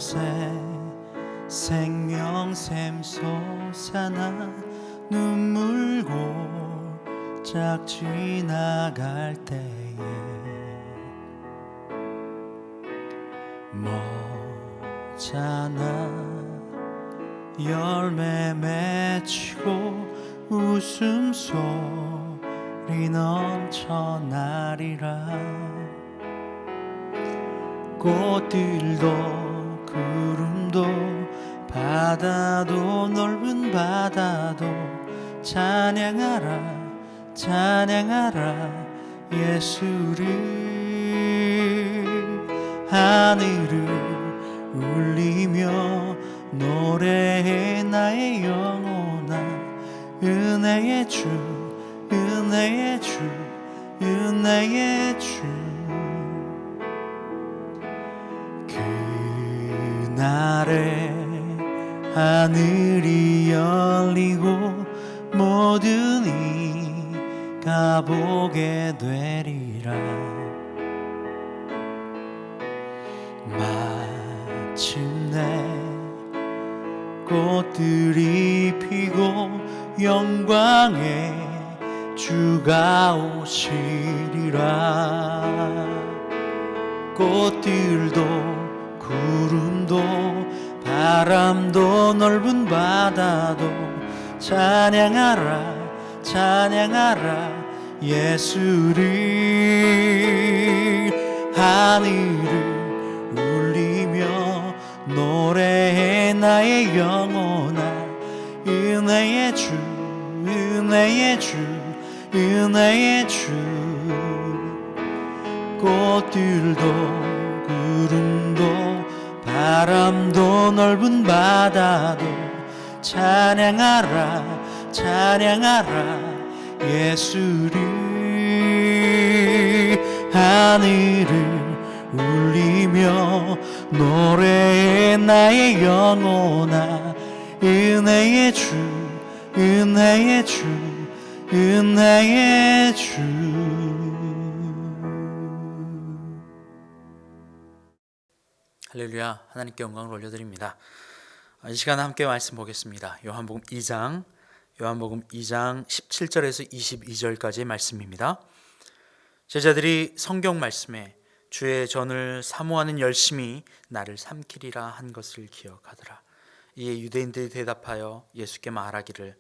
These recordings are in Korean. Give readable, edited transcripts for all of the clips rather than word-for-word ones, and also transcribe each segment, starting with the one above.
곳에 생명샘 솟아나 눈물골짝 지나갈 때에 머잖아 열매 맺히고 웃음소리 넘쳐나리라. 꽃들도 구름도 바다도 넓은 바다도 찬양하라 찬양하라 예수를. 하늘을 울리며 노래해 나의 영혼아. 은혜의 주 은혜의 주 은혜의 주. 그날에 하늘이 열리고 모든 이가 보게 되리라. 마침내 꽃들이 피고 영광의 주가 오시리라. 꽃들도 구름도 바람도 넓은 바다도 찬양하라 찬양하라 예수를. 하늘을 울리며 노래해 나의 영혼아. 은혜의 주 은혜의 주 은혜의 주. 꽃들도 구름도 바람도 넓은 바다도 찬양하라 찬양하라 예수를. 하늘을 울리며 노래해 나의 영혼아. 은혜의 주 은혜의 주 은혜의 주. 할렐루야. 하나님께 영광을 올려드립니다. 이 시간 함께 말씀 보겠습니다. 요한복음 2장 17절에서 22절까지의 말씀입니다. 제자들이 성경 말씀에 주의 전을 사모하는 열심이 나를 삼키리라 한 것을 기억하더라. 이에 유대인들이 대답하여 예수께 말하기를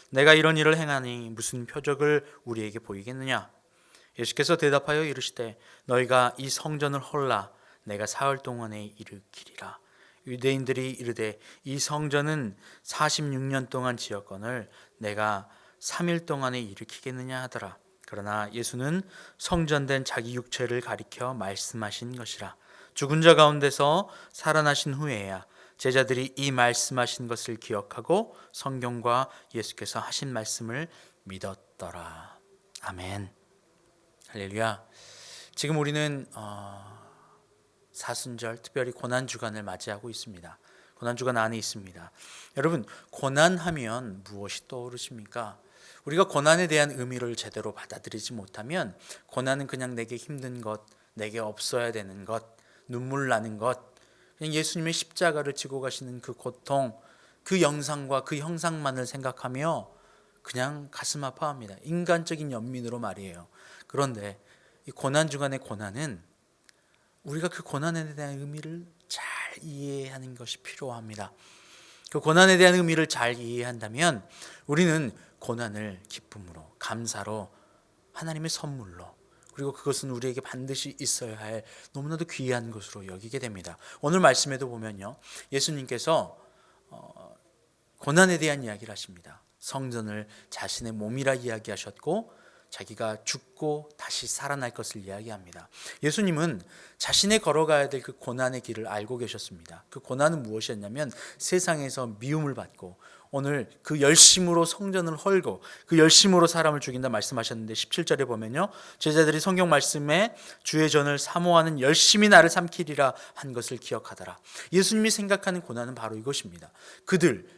내가 이런 일을 행하니 무슨 표적을 우리에게 보이겠느냐. 예수께서 대답하여 이르시되 너희가 이 성전을 헐라 내가 사흘 동안에 일으키리라. 유대인들이 이르되 이 성전은 46년 동안 지었거늘 내가 3일 동안에 일으키겠느냐 하더라. 그러나 예수는 성전된 자기 육체를 가리켜 말씀하신 것이라. 죽은 자 가운데서 살아나신 후에야 제자들이 이 말씀하신 것을 기억하고 성경과 예수께서 하신 말씀을 믿었더라. 아멘. 할렐루야. 지금 우리는 사순절 특별히 고난주간을 맞이하고 있습니다. 고난주간 안에 있습니다. 여러분, 고난하면 무엇이 떠오르십니까? 우리가 고난에 대한 의미를 제대로 받아들이지 못하면 고난은 그냥 내게 힘든 것, 내게 없어야 되는 것, 눈물 나는 것, 그냥 예수님의 십자가를 지고 가시는 그 고통, 그 영상과 그 형상만을 생각하며 그냥 가슴 아파합니다. 인간적인 연민으로 말이에요. 그런데 이 고난주간의 고난은 우리가 그 고난에 대한 의미를 잘 이해하는 것이 필요합니다. 그 고난에 대한 의미를 잘 이해한다면 우리는 고난을 기쁨으로, 감사로, 하나님의 선물로, 그리고 그것은 우리에게 반드시 있어야 할 너무나도 귀한 것으로 여기게 됩니다. 오늘 말씀에도 보면요, 예수님께서 고난에 대한 이야기를 하십니다. 성전을 자신의 몸이라 이야기하셨고 자기가 죽고 다시 살아날 것을 이야기합니다. 예수님은 자신의 걸어가야 될 그 고난의 길을 알고 계셨습니다. 그 고난은 무엇이었냐면 세상에서 미움을 받고 오늘 그 열심으로 성전을 헐고 그 열심으로 사람을 죽인다 말씀하셨는데 17절에 보면요, 제자들이 성경 말씀에 주의 전을 사모하는 열심이 나를 삼키리라 한 것을 기억하더라. 예수님이 생각하는 고난은 바로 이것입니다. 그들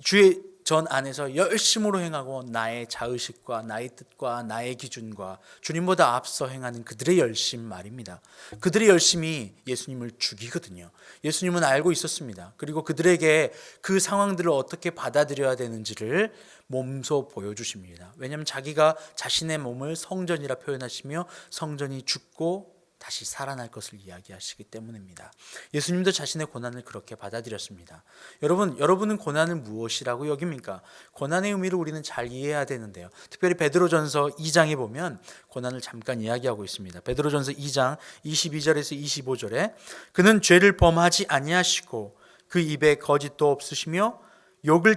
주의 전 안에서 열심으로 행하고 나의 자의식과 나의 뜻과 나의 기준과 주님보다 앞서 행하는 그들의 열심 말입니다. 그들의 열심이 예수님을 죽이거든요. 예수님은 알고 있었습니다. 그리고 그들에게 그 상황들을 어떻게 받아들여야 되는지를 몸소 보여주십니다. 왜냐하면 자기가 자신의 몸을 성전이라 표현하시며 성전이 죽고 다시 살아날 것을 이야기하시기 때문입니다. 예수님도 자신의 고난을 그렇게 받아들였습니다. 여러분은 고난을 무엇이라고 여깁니까? 고난의 의미를 우리는 잘 이해해야 되는데요. 특별히 베드로전서 2장에 보면 고난을 잠깐 이야기하고 있습니다. 베드로전서 2장 22절에서 25절에 그는 죄를 범하지 아니하시고 그 입에 거짓도 없으시며 욕을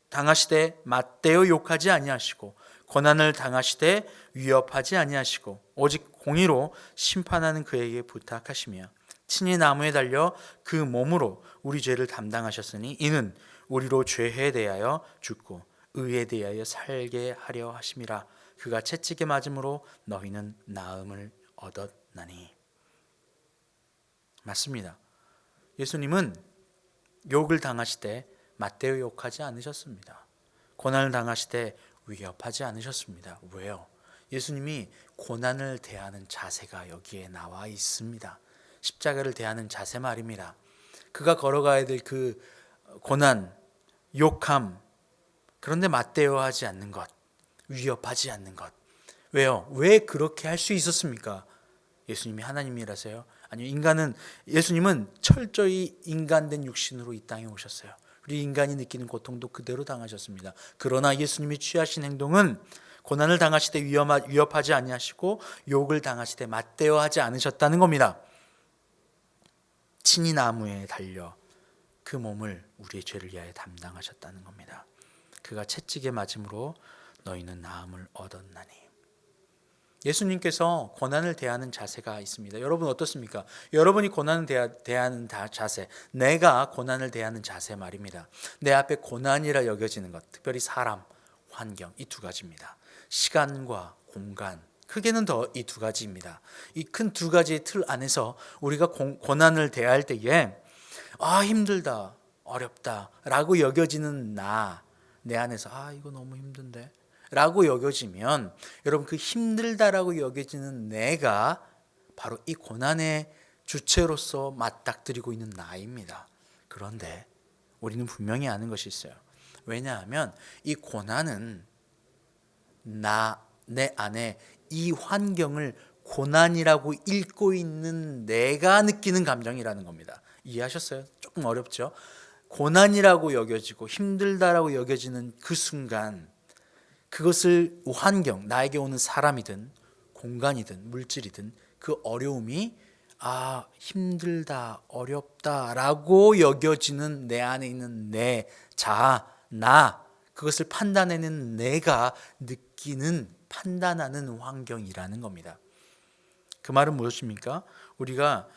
당하시되 맞대어 욕하지 아니하시고 고난을 당하시되 위협하지 아니하시고 오직 공의로 심판하는 그에게 부탁하시며 친히 나무에 달려 그 몸으로 우리 죄를 담당하셨으니 이는 우리로 죄에 대하여 죽고 의에 대하여 살게 하려 하심이라. 그가 채찍에 맞음으로 너희는 나음을 얻었나니. 맞습니다. 예수님은 욕을 당하시되 맞대어 욕하지 않으셨습니다. 고난을 당하시되 위협하지 않으셨습니다. 왜요? 예수님이 고난을 대하는 자세가 여기에 나와 있습니다. 십자가를 대하는 자세 말입니다. 그가 걸어가야 될 그 고난, 욕함, 그런데 맞대어하지 않는 것, 위협하지 않는 것. 왜요? 왜 그렇게 할 수 있었습니까? 예수님이 하나님이라서요? 아니요, 예수님은 철저히 인간된 육신으로 이 땅에 오셨어요. 우리 인간이 느끼는 고통도 그대로 당하셨습니다. 그러나 예수님이 취하신 행동은 고난을 당하시되 위협하지 아니하시고 욕을 당하시되 맞대어하지 않으셨다는 겁니다. 친히 나무에 달려 그 몸을 우리의 죄를 위하여 담당하셨다는 겁니다. 그가 채찍에 맞음으로 너희는 나음을 얻었나니. 예수님께서 고난을 대하는 자세가 있습니다. 여러분 어떻습니까? 여러분이 고난을 대하는 자세, 내가 고난을 대하는 자세 말입니다. 내 앞에 고난이라 여겨지는 것, 특별히 사람, 환경, 이 두 가지입니다. 시간과 공간, 크게는 더 이 두 가지입니다. 이 큰 두 가지의 틀 안에서 우리가 고난을 대할 때에 힘들다, 어렵다 라고 여겨지는 내 안에서 이거 너무 힘든데 라고 여겨지면 여러분 그 힘들다라고 여겨지는 내가 바로 이 고난의 주체로서 맞닥뜨리고 있는 나입니다. 그런데 우리는 분명히 아는 것이 있어요. 왜냐하면 이 고난은 내 안에 이 환경을 고난이라고 읽고 있는 내가 느끼는 감정이라는 겁니다. 이해하셨어요? 조금 어렵죠? 고난이라고 여겨지고 힘들다라고 여겨지는 그 순간 그것을 환경, 나에게 오는 사람이든 공간이든 물질이든 그 어려움이 힘들다, 어렵다라고 여겨지는 내 안에 있는 내 자아, 그것을 판단해내는 내가 느끼는, 판단하는 환경이라는 겁니다. 그 말은 무엇입니까? 우리가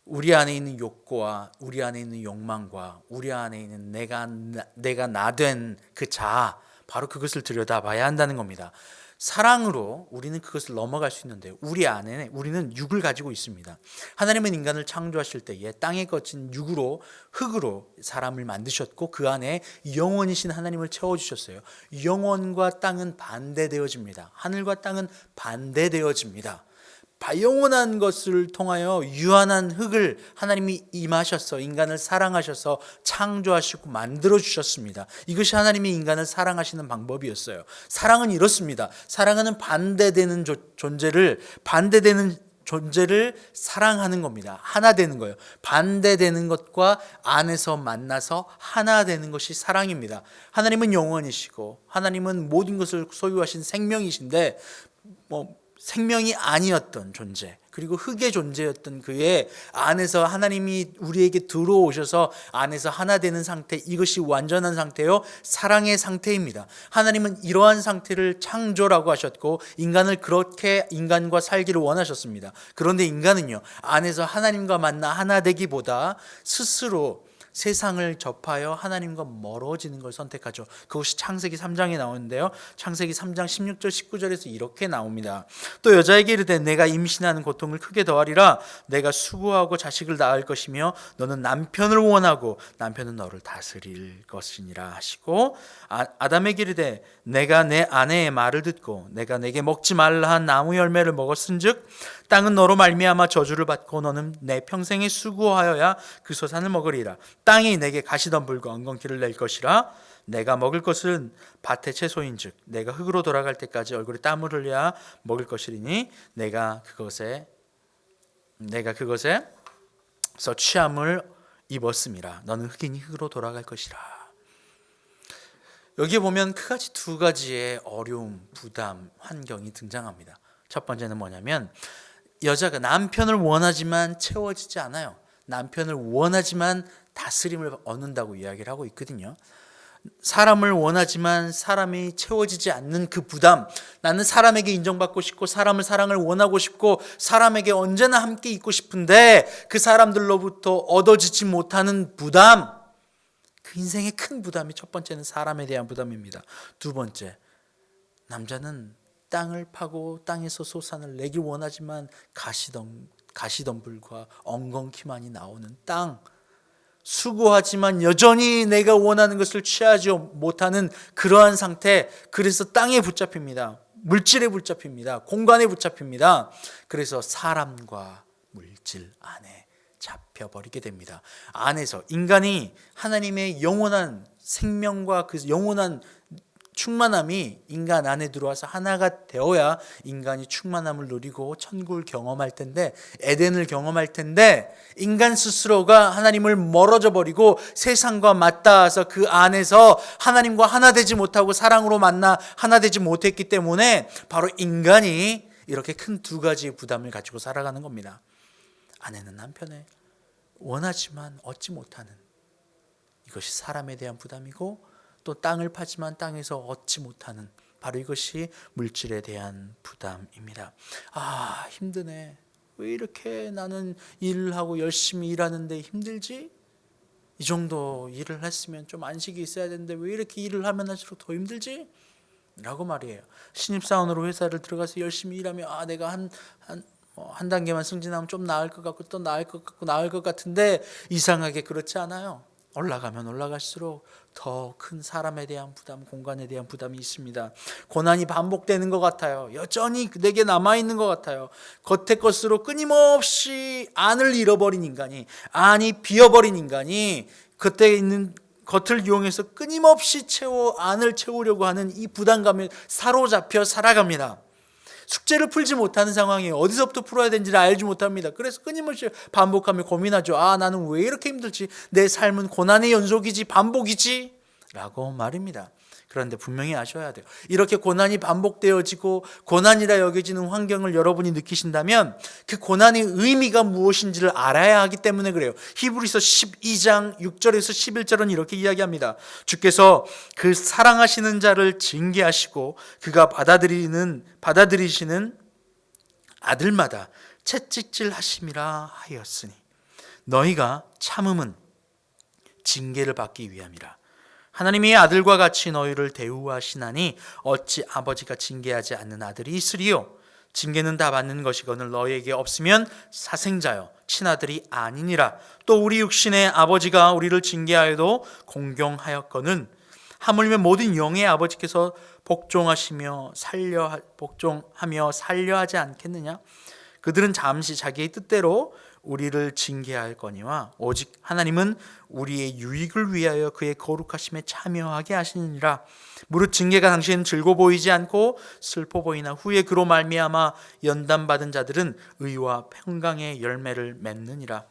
우리 안에 있는 욕구와 우리 안에 있는 욕망과 우리 안에 있는 내가 나된 그 자아, 바로 그것을 들여다봐야 한다는 겁니다. 사랑으로 우리는 그것을 넘어갈 수 있는데 우리 안에 우리는 육을 가지고 있습니다. 하나님은 인간을 창조하실 때에 땅에 거친 흙으로 사람을 만드셨고 그 안에 영원이신 하나님을 채워주셨어요. 영원과 땅은 반대되어집니다. 하늘과 땅은 반대되어집니다. 영원한 것을 통하여 유한한 흙을 하나님이 임하셔서 인간을 사랑하셔서 창조하시고 만들어주셨습니다. 이것이 하나님이 인간을 사랑하시는 방법이었어요. 사랑은 이렇습니다. 사랑은 반대되는 존재를 사랑하는 겁니다. 하나 되는 거예요. 반대되는 것과 안에서 만나서 하나 되는 것이 사랑입니다. 하나님은 영원이시고 하나님은 모든 것을 소유하신 생명이신데 생명이 아니었던 존재, 그리고 흙의 존재였던 그의 안에서 하나님이 우리에게 들어오셔서 안에서 하나 되는 상태, 이것이 완전한 상태요, 사랑의 상태입니다. 하나님은 이러한 상태를 창조라고 하셨고 인간을 그렇게 인간과 살기를 원하셨습니다. 그런데 인간은요, 안에서 하나님과 만나 하나 되기보다 스스로 세상을 접하여 하나님과 멀어지는 걸 선택하죠. 그것이 창세기 3장에 나오는데요. 창세기 3장 16절 19절에서 이렇게 나옵니다. 또 여자에게 이르되 내가 임신하는 고통을 크게 더하리라. 내가 수고하고 자식을 낳을 것이며 너는 남편을 원하고 남편은 너를 다스릴 것이니라 하시고, 아담에게 이르되 내가 내 아내의 말을 듣고 내가 내게 먹지 말라 한 나무 열매를 먹었은즉 땅은 너로 말미암아 저주를 받고 너는 내 평생에 수고하여야 그 소산을 먹으리라. 땅이 내게 가시덤불과 엉겅퀴를 낼 것이라. 내가 먹을 것은 밭의 채소인즉 내가 흙으로 돌아갈 때까지 얼굴에 땀을 흘려야 먹을 것이리니 내가 그것에서 취함을 입었음이라. 너는 흙이니 흙으로 돌아갈 것이라. 여기에 보면 두 가지의 어려움, 부담, 환경이 등장합니다. 첫 번째는 뭐냐면 여자가 남편을 원하지만 채워지지 않아요. 남편을 원하지만 다스림을 얻는다고 이야기를 하고 있거든요. 사람을 원하지만 사람이 채워지지 않는 그 부담, 나는 사람에게 인정받고 싶고 사람을 원하고 싶고 사람에게 언제나 함께 있고 싶은데 그 사람들로부터 얻어지지 못하는 부담, 그 인생의 큰 부담이 첫 번째는 사람에 대한 부담입니다. 두 번째, 남자는 땅을 파고 땅에서 소산을 내길 원하지만 가시덤불과 엉겅퀴만이 나오는 땅, 수고하지만 여전히 내가 원하는 것을 취하지 못하는 그러한 상태, 그래서 땅에 붙잡힙니다. 물질에 붙잡힙니다. 공간에 붙잡힙니다. 그래서 사람과 물질 안에 잡혀버리게 됩니다. 안에서 인간이 하나님의 영원한 생명과 그 영원한 충만함이 인간 안에 들어와서 하나가 되어야 인간이 충만함을 누리고 천국을 경험할 텐데, 에덴을 경험할 텐데, 인간 스스로가 하나님을 멀어져 버리고 세상과 맞닿아서 그 안에서 하나님과 하나 되지 못하고 사랑으로 만나 하나 되지 못했기 때문에 바로 인간이 이렇게 큰 두 가지의 부담을 가지고 살아가는 겁니다. 아내는 남편의 원하지만 얻지 못하는, 이것이 사람에 대한 부담이고, 또 땅을 파지만 땅에서 얻지 못하는, 바로 이것이 물질에 대한 부담입니다. 아, 힘드네. 왜 이렇게 나는 일을 하고 열심히 일하는데 힘들지? 이 정도 일을 했으면 좀 안식이 있어야 되는데 왜 이렇게 일을 하면 할수록 더 힘들지? 라고 말이에요. 신입사원으로 회사를 들어가서 열심히 일하면 내가 한 단계만 승진하면 좀 나을 것 같고 또 나을 것 같은데 이상하게 그렇지 않아요. 올라가면 올라갈수록 더 큰 사람에 대한 부담, 공간에 대한 부담이 있습니다. 고난이 반복되는 것 같아요. 여전히 내게 남아있는 것 같아요. 겉의 것으로 끊임없이 안을 잃어버린 인간이, 안이 비어버린 인간이 겉에 있는 겉을 이용해서 끊임없이 안을 채우려고 하는 이 부담감에 사로잡혀 살아갑니다. 숙제를 풀지 못하는 상황이 어디서부터 풀어야 되는지를 알지 못합니다. 그래서 끊임없이 반복하며 고민하죠. 나는 왜 이렇게 힘들지? 내 삶은 고난의 연속이지 반복이지? 라고 말입니다. 그런데 분명히 아셔야 돼요. 이렇게 고난이 반복되어지고 고난이라 여겨지는 환경을 여러분이 느끼신다면 그 고난의 의미가 무엇인지를 알아야 하기 때문에 그래요. 히브리서 12장 6절에서 11절은 이렇게 이야기합니다. 주께서 그 사랑하시는 자를 징계하시고 그가 받아들이시는 아들마다 채찍질 하심이라 하였으니 너희가 참음은 징계를 받기 위함이라. 하나님이 아들과 같이 너희를 대우하시나니 어찌 아버지가 징계하지 않는 아들이 있으리요? 징계는 다 받는 것이거늘 너희에게 없으면 사생자여 친아들이 아니니라. 또 우리 육신의 아버지가 우리를 징계하여도 공경하였거늘 하물며 모든 영의 아버지께서 복종하며 살려 하지 않겠느냐? 그들은 잠시 자기의 뜻대로 우리를 징계할 거니와 오직 하나님은 우리의 유익을 위하여 그의 거룩하심에 참여하게 하시느니라. 무릇 징계가 당시에는 즐거워 보이지 않고 슬퍼 보이나 후에 그로 말미암아 연단받은 자들은 의와 평강의 열매를 맺느니라.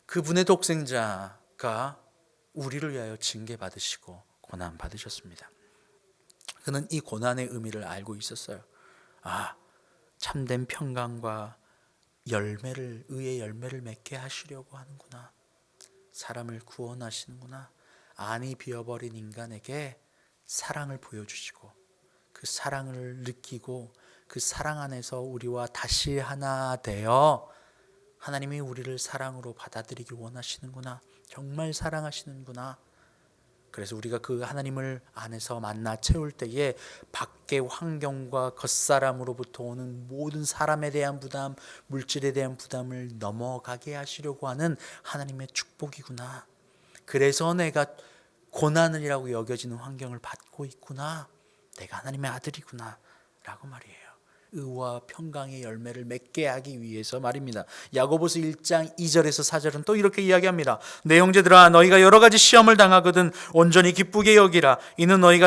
그분의 독생자가 우리를 위하여 징계받으시고 고난받으셨습니다. 그는 이 고난의 의미를 알고 있었어요. 참된 평강과 의의 열매를 맺게 하시려고 하는구나. 사람을 구원하시는구나. 안이 비어버린 인간에게 사랑을 보여주시고 그 사랑을 느끼고 그 사랑 안에서 우리와 다시 하나 되어 하나님이 우리를 사랑으로 받아들이길 원하시는구나. 정말 사랑하시는구나. 그래서 우리가 그 하나님을 안에서 만나 채울 때에 밖의 환경과 겉사람으로부터 오는 모든 사람에 대한 부담, 물질에 대한 부담을 넘어가게 하시려고 하는 하나님의 축복이구나. 그래서 내가 고난이라고 여겨지는 환경을 받고 있구나. 내가 하나님의 아들이구나 라고 말이에요. 의와 평강의 열매를 맺게 하기 위해서 말입니다. 야고보서 1장 2절에서 4절은 또 이렇게 이야기합니다. 내 형제들아, 너희가 여러 가지 시험을 당하거든 온전히 기쁘게 여기라. 이는 너희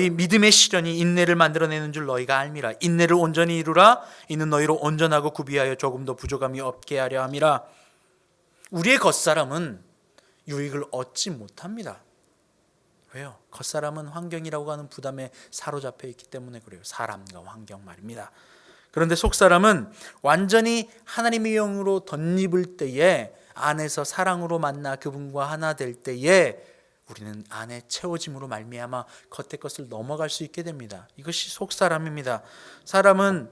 믿음의 시련이 인내를 만들어내는 줄 너희가 알미라. 인내를 온전히 이루라. 이는 너희로 온전하고 구비하여 조금도 부족함이 없게 하려 함이라. 우리의 겉사람은 유익을 얻지 못합니다. 왜요? 겉사람은 환경이라고 하는 부담에 사로잡혀 있기 때문에 그래요. 사람과 환경 말입니다. 그런데 속사람은 완전히 하나님의 영으로 덧입을 때에, 안에서 사랑으로 만나 그분과 하나 될 때에 우리는 안에 채워짐으로 말미암아 겉의 것을 넘어갈 수 있게 됩니다. 이것이 속사람입니다. 사람은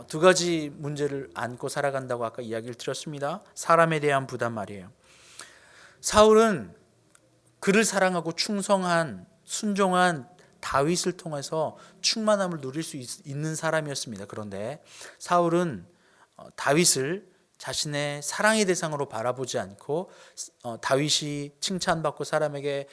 두 가지 문제를 안고 살아간다고 아까 이야기를 드렸습니다. 사람에 대한 부담 말이에요. 사울은 그를 사랑하고 충성한 순종한 다윗을 통해서 충만함을 누릴 수 있는 사람이었습니다. 그런데 사울은 다윗을 자신의 사랑의 대상으로 바라보지 않고 다윗이 칭찬받고 사람에게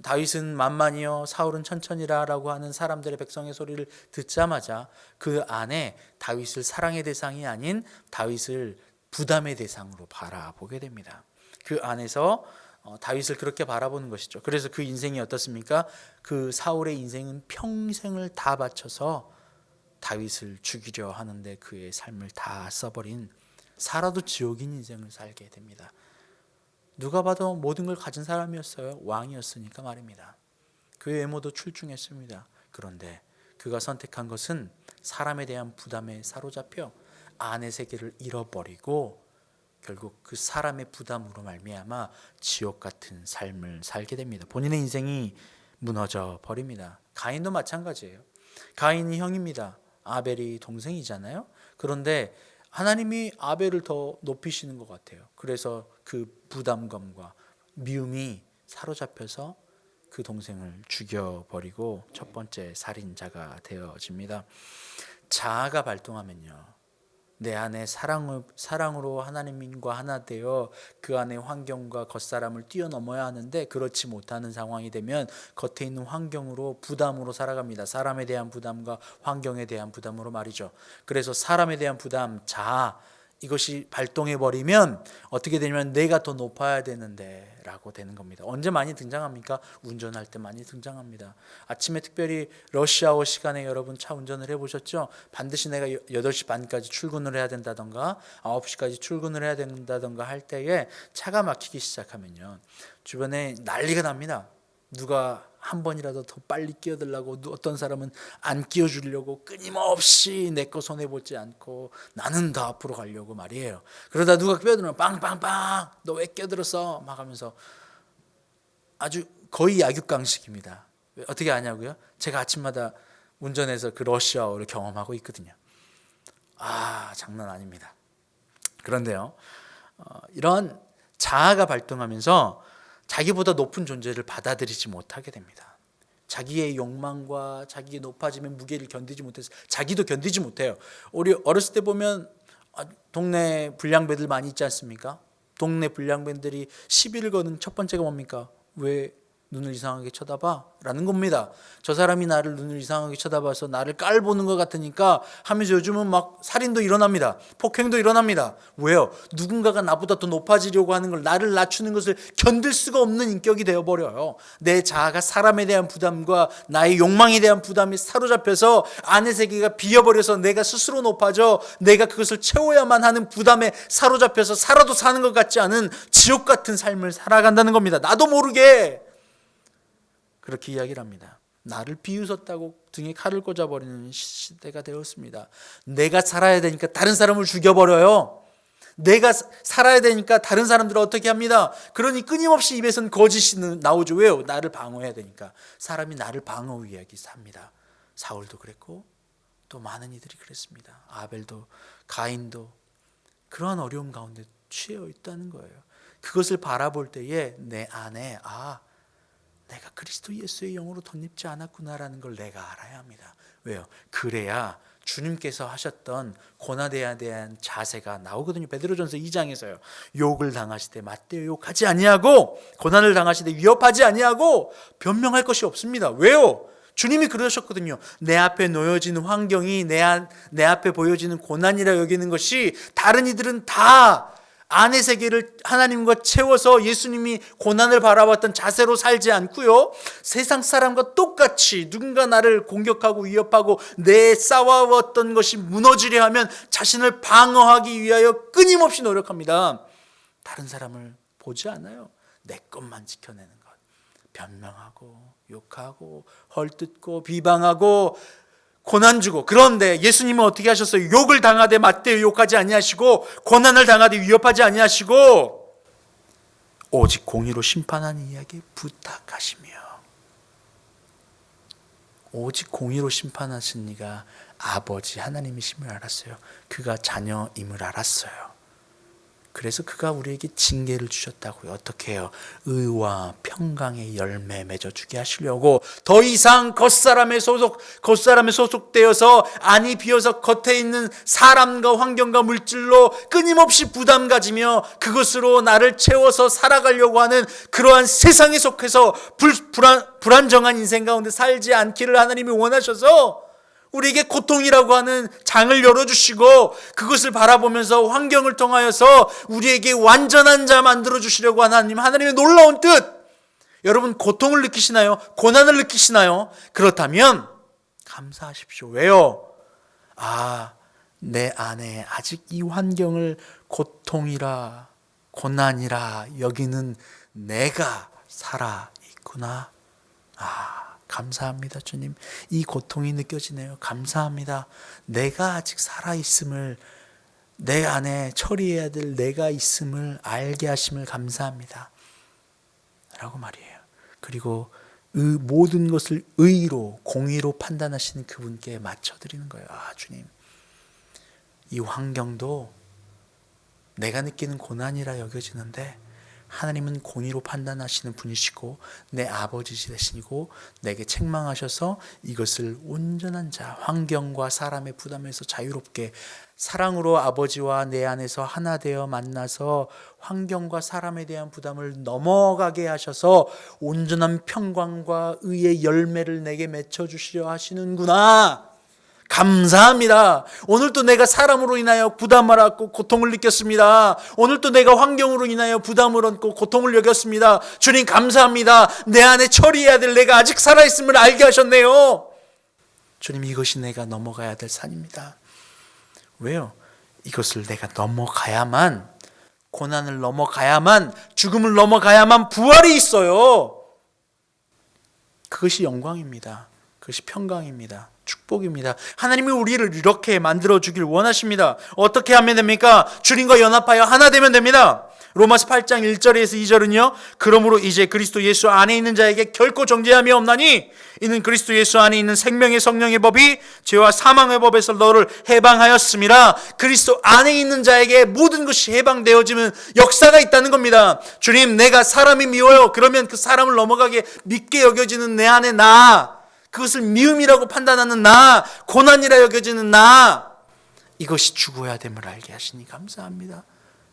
다윗은 만만이요 사울은 천천히라라고 하는 사람들의 백성의 소리를 듣자마자 그 안에 다윗을 사랑의 대상이 아닌 다윗을 부담의 대상으로 바라보게 됩니다. 그 안에서 다윗을 그렇게 바라보는 것이죠. 그래서 그 인생이 어떻습니까? 그 사울의 인생은 평생을 다 바쳐서 다윗을 죽이려 하는데 그의 삶을 다 써버린, 살아도 지옥인 인생을 살게 됩니다. 누가 봐도 모든 걸 가진 사람이었어요. 왕이었으니까 말입니다. 그의 외모도 출중했습니다. 그런데 그가 선택한 것은 사람에 대한 부담에 사로잡혀 안의 세계를 잃어버리고 결국 그 사람의 부담으로 말미암아 지옥 같은 삶을 살게 됩니다. 본인의 인생이 무너져 버립니다. 가인도 마찬가지예요. 가인이 형입니다. 아벨이 동생이잖아요. 그런데 하나님이 아벨을 더 높이시는 것 같아요. 그래서 그 부담감과 미움이 사로잡혀서 그 동생을 죽여버리고 첫 번째 살인자가 되어집니다. 자아가 발동하면요, 내 안에 사랑으로 하나님과 하나 되어 그 안에 환경과 겉사람을 뛰어넘어야 하는데 그렇지 못하는 상황이 되면 겉에 있는 환경으로 부담으로 살아갑니다. 사람에 대한 부담과 환경에 대한 부담으로 말이죠. 그래서 사람에 대한 부담, 자아, 이것이 발동해버리면 어떻게 되냐면 내가 더 높아야 되는데 라고 되는 겁니다. 언제 많이 등장합니까? 운전할 때 많이 등장합니다. 아침에 특별히 러시아워 시간에 여러분 차 운전을 해보셨죠? 반드시 내가 8시 반까지 출근을 해야 된다던가 9시까지 출근을 해야 된다던가 할 때에 차가 막히기 시작하면요, 주변에 난리가 납니다. 누가 한 번이라도 더 빨리 끼어들려고, 어떤 사람은 안 끼워주려고 끊임없이 내 거 손해보지 않고 나는 더 앞으로 가려고 말이에요. 그러다 누가 끼어들면 빵빵빵 너 왜 끼어들었어? 막 하면서 아주 거의 약육강식입니다. 어떻게 아냐고요? 제가 아침마다 운전해서 그 러시아워를 경험하고 있거든요. 장난 아닙니다. 그런데요, 이런 자아가 발동하면서 자기보다 높은 존재를 받아들이지 못하게 됩니다. 자기의 욕망과 자기의 높아지면 무게를 견디지 못해서 자기도 견디지 못해요. 우리 어렸을 때 보면 동네 불량배들 많이 있지 않습니까? 동네 불량배들이 시비를 거는 첫 번째가 뭡니까? 왜 눈을 이상하게 쳐다봐? 라는 겁니다. 저 사람이 나를 눈을 이상하게 쳐다봐서 나를 깔보는 것 같으니까 하면서 요즘은 막 살인도 일어납니다. 폭행도 일어납니다. 왜요? 누군가가 나보다 더 높아지려고 하는 걸, 나를 낮추는 것을 견딜 수가 없는 인격이 되어버려요. 내 자아가 사람에 대한 부담과 나의 욕망에 대한 부담이 사로잡혀서 안의 세계가 비어버려서 내가 스스로 높아져 내가 그것을 채워야만 하는 부담에 사로잡혀서 살아도 사는 것 같지 않은 지옥 같은 삶을 살아간다는 겁니다. 나도 모르게 그렇게 이야기를 합니다. 나를 비웃었다고 등에 칼을 꽂아버리는 시대가 되었습니다. 내가 살아야 되니까 다른 사람을 죽여버려요. 내가 살아야 되니까 다른 사람들을 어떻게 합니다. 그러니 끊임없이 입에서는 거짓이 나오죠. 왜요? 나를 방어해야 되니까. 사람이 나를 방어 위하기 삽니다. 사울도 그랬고 또 많은 이들이 그랬습니다. 아벨도, 가인도, 그러한 어려움 가운데 취해 있다는 거예요. 그것을 바라볼 때에 내 안에 내가 그리스도 예수의 영으로 덧입지 않았구나라는 걸 내가 알아야 합니다. 왜요? 그래야 주님께서 하셨던 고난에 대한 자세가 나오거든요. 베드로전서 2장에서요. 욕을 당하시되 맞대어 욕하지 아니하고 고난을 당하시되 위협하지 아니하고 변명할 것이 없습니다. 왜요? 주님이 그러셨거든요. 내 앞에 놓여지는 환경이 내 앞에 보여지는 고난이라 여기는 것이 다른 이들은 다 안의 세계를 하나님과 채워서 예수님이 고난을 바라봤던 자세로 살지 않고요, 세상 사람과 똑같이 누군가 나를 공격하고 위협하고 내 쌓아왔던 것이 무너지려 하면 자신을 방어하기 위하여 끊임없이 노력합니다. 다른 사람을 보지 않아요. 내 것만 지켜내는 것. 변명하고 욕하고 헐뜯고 비방하고 고난 주고. 그런데 예수님은 어떻게 하셨어요? 욕을 당하되 맞대어 욕하지 아니하시고 고난을 당하되 위협하지 아니하시고 오직 공의로 심판하는 이에게 부탁하시며. 오직 공의로 심판하신 이가 아버지 하나님이심을 알았어요. 그가 자녀임을 알았어요. 그래서 그가 우리에게 징계를 주셨다고요. 어떻게 해요? 의와 평강의 열매 맺어주게 하시려고. 더 이상 겉사람에 소속되어서 안이 비어서 겉에 있는 사람과 환경과 물질로 끊임없이 부담 가지며 그것으로 나를 채워서 살아가려고 하는 그러한 세상에 속해서 불안정한 인생 가운데 살지 않기를 하나님이 원하셔서 우리에게 고통이라고 하는 장을 열어주시고 그것을 바라보면서 환경을 통하여서 우리에게 완전한 자 만들어주시려고 하는 하나님의 놀라운 뜻. 여러분, 고통을 느끼시나요? 고난을 느끼시나요? 그렇다면 감사하십시오. 왜요? 내 안에 아직 이 환경을 고통이라 고난이라 여기는 내가 살아있구나. 감사합니다, 주님. 이 고통이 느껴지네요. 감사합니다. 내가 아직 살아있음을, 내 안에 처리해야 될 내가 있음을 알게 하심을 감사합니다 라고 말이에요. 그리고 모든 것을 의로 공의로 판단하시는 그분께 맞춰드리는 거예요. 주님, 이 환경도 내가 느끼는 고난이라 여겨지는데 하나님은 공의로 판단하시는 분이시고 내 아버지 되시고 내게 책망하셔서 이것을 온전한 자, 환경과 사람의 부담에서 자유롭게 사랑으로 아버지와 내 안에서 하나 되어 만나서 환경과 사람에 대한 부담을 넘어가게 하셔서 온전한 평강과 의의 열매를 내게 맺혀주시려 하시는구나. 감사합니다. 오늘도 내가 사람으로 인하여 부담을 안고 고통을 느꼈습니다. 오늘도 내가 환경으로 인하여 부담을 안고 고통을 여겼습니다. 주님 감사합니다. 내 안에 처리해야 될 내가 아직 살아있음을 알게 하셨네요. 주님, 이것이 내가 넘어가야 될 산입니다. 왜요? 이것을 내가 넘어가야만, 고난을 넘어가야만, 죽음을 넘어가야만 부활이 있어요. 그것이 영광입니다. 그것이 평강입니다. 축복입니다. 하나님이 우리를 이렇게 만들어주길 원하십니다. 어떻게 하면 됩니까? 주님과 연합하여 하나 되면 됩니다. 로마서 8장 1절에서 2절은요. 그러므로 이제 그리스도 예수 안에 있는 자에게 결코 정죄함이 없나니 이는 그리스도 예수 안에 있는 생명의 성령의 법이 죄와 사망의 법에서 너를 해방하였음이라. 그리스도 안에 있는 자에게 모든 것이 해방되어지는 역사가 있다는 겁니다. 주님, 내가 사람이 미워요. 그러면 그 사람을 넘어가게 믿게 여겨지는 내 안에 그것을 미움이라고 판단하는 고난이라 여겨지는 이것이 죽어야 됨을 알게 하시니 감사합니다.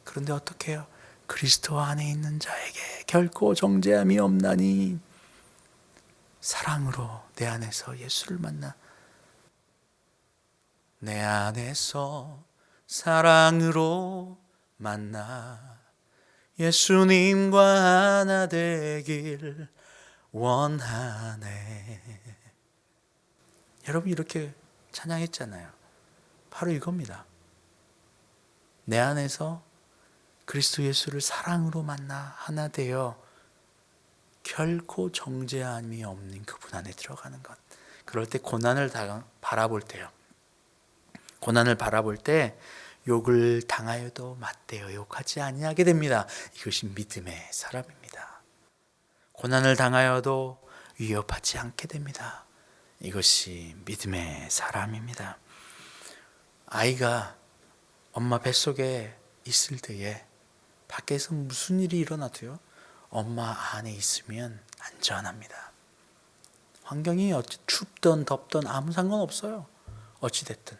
그런데 어떻게 해요? 그리스도 안에 있는 자에게 결코 정죄함이 없나니 사랑으로 내 안에서 예수를 만나, 내 안에서 사랑으로 만나 예수님과 하나 되길 원하네. 여러분, 이렇게 찬양했잖아요. 바로 이겁니다. 내 안에서 그리스도 예수를 사랑으로 만나 하나 되어 결코 정죄함이 없는 그분 안에 들어가는 것. 그럴 때 고난을 바라볼 때요. 고난을 바라볼 때 욕을 당하여도 맞대어 욕하지 아니하게 됩니다. 이것이 믿음의 사람입니다. 고난을 당하여도 위협하지 않게 됩니다. 이것이 믿음의 사람입니다. 아이가 엄마 뱃속에 있을 때에 밖에서 무슨 일이 일어나도요, 엄마 안에 있으면 안전합니다. 환경이 춥든 덥든 아무 상관없어요. 어찌됐든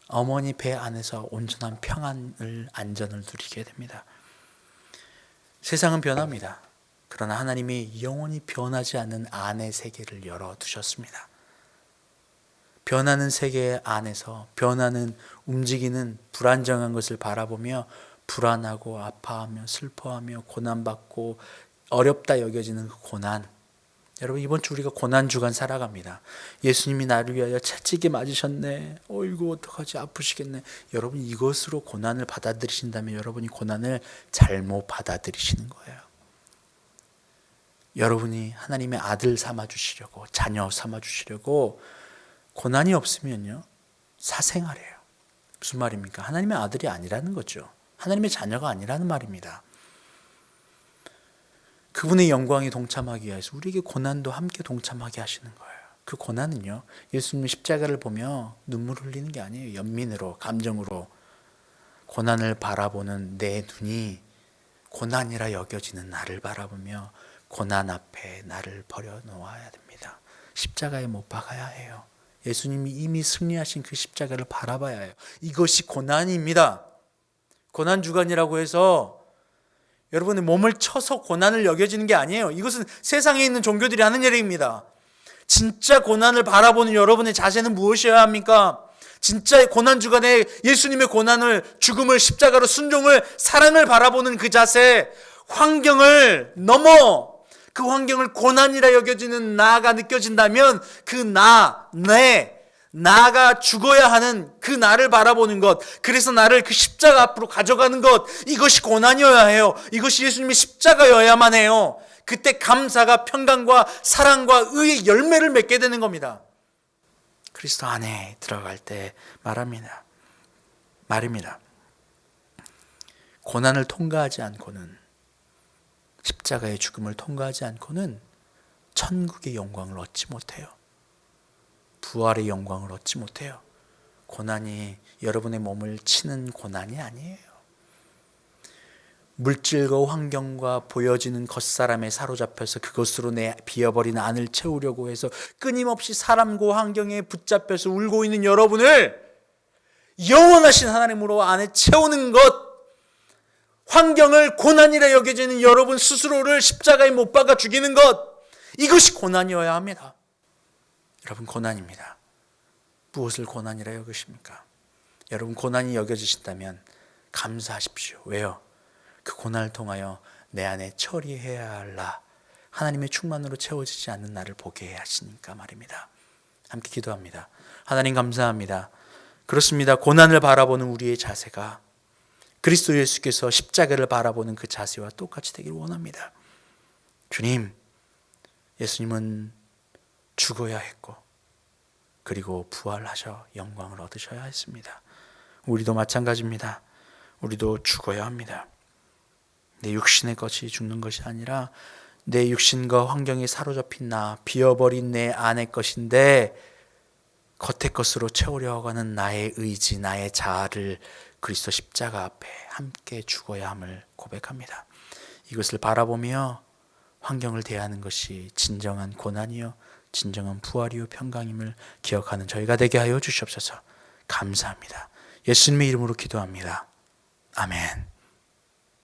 어머니 배 안에서 온전한 평안을, 안전을 누리게 됩니다. 세상은 변합니다. 그러나 하나님이 영원히 변하지 않는 안의 세계를 열어두셨습니다. 변하는 세계 안에서 변하는, 움직이는 불안정한 것을 바라보며 불안하고 아파하며 슬퍼하며 고난받고 어렵다 여겨지는 그 고난, 여러분 이번 주 우리가 고난주간 살아갑니다. 예수님이 나를 위하여 채찍에 맞으셨네, 어이구 어떡하지, 아프시겠네. 여러분 이것으로 고난을 받아들이신다면 여러분이 고난을 잘못 받아들이시는 거예요. 여러분이 하나님의 아들 삼아주시려고, 자녀 삼아주시려고 고난이 없으면요, 사생아래요. 무슨 말입니까? 하나님의 아들이 아니라는 거죠. 하나님의 자녀가 아니라는 말입니다. 그분의 영광에 동참하기 위해서 우리에게 고난도 함께 동참하게 하시는 거예요. 그 고난은요, 예수님의 십자가를 보며 눈물 흘리는 게 아니에요. 연민으로, 감정으로. 고난을 바라보는 내 눈이 고난이라 여겨지는 나를 바라보며 고난 앞에 나를 버려놓아야 됩니다. 십자가에 못 박아야 해요. 예수님이 이미 승리하신 그 십자가를 바라봐야 해요. 이것이 고난입니다. 고난주간이라고 해서 여러분의 몸을 쳐서 고난을 여겨지는 게 아니에요. 이것은 세상에 있는 종교들이 하는 얘기입니다. 진짜 고난을 바라보는 여러분의 자세는 무엇이어야 합니까? 진짜 고난주간에 예수님의 고난을, 죽음을, 십자가로 순종을, 사랑을 바라보는 그 자세, 환경을 넘어 그 환경을 고난이라 여겨지는 나가 느껴진다면 그 나가 죽어야 하는 그 나를 바라보는 것, 그래서 나를 그 십자가 앞으로 가져가는 것, 이것이 고난이어야 해요. 이것이 예수님의 십자가여야만 해요. 그때 감사가 평강과 사랑과 의의 열매를 맺게 되는 겁니다. 그리스도 안에 들어갈 때 말입니다. 고난을 통과하지 않고는, 십자가의 죽음을 통과하지 않고는 천국의 영광을 얻지 못해요. 부활의 영광을 얻지 못해요. 고난이 여러분의 몸을 치는 고난이 아니에요. 물질과 환경과 보여지는 겉사람에 사로잡혀서 그것으로 내 비어버린 안을 채우려고 해서 끊임없이 사람과 환경에 붙잡혀서 울고 있는 여러분을 영원하신 하나님으로 안에 채우는 것, 환경을 고난이라 여겨지는 여러분 스스로를 십자가에 못 박아 죽이는 것, 이것이 고난이어야 합니다. 여러분 고난입니다. 무엇을 고난이라 여기십니까? 여러분 고난이 여겨지신다면 감사하십시오. 왜요? 그 고난을 통하여 내 안에 처리해야 할 나, 하나님의 충만으로 채워지지 않는 나를 보게 하시니까 말입니다. 함께 기도합니다. 하나님 감사합니다. 그렇습니다. 고난을 바라보는 우리의 자세가 그리스도 예수께서 십자가를 바라보는 그 자세와 똑같이 되기를 원합니다. 주님, 예수님은 죽어야 했고 그리고 부활하셔 영광을 얻으셔야 했습니다. 우리도 마찬가지입니다. 우리도 죽어야 합니다. 내 육신의 것이 죽는 것이 아니라 내 육신과 환경에 사로잡힌 나, 비어버린 내 안의 것인데 겉의 것으로 채우려고 하는 나의 의지, 나의 자아를 그리스도 십자가 앞에 함께 죽어야 함을 고백합니다. 이것을 바라보며 환경을 대하는 것이 진정한 고난이요 진정한 부활이요 평강임을 기억하는 저희가 되게 하여 주시옵소서. 감사합니다. 예수님의 이름으로 기도합니다. 아멘.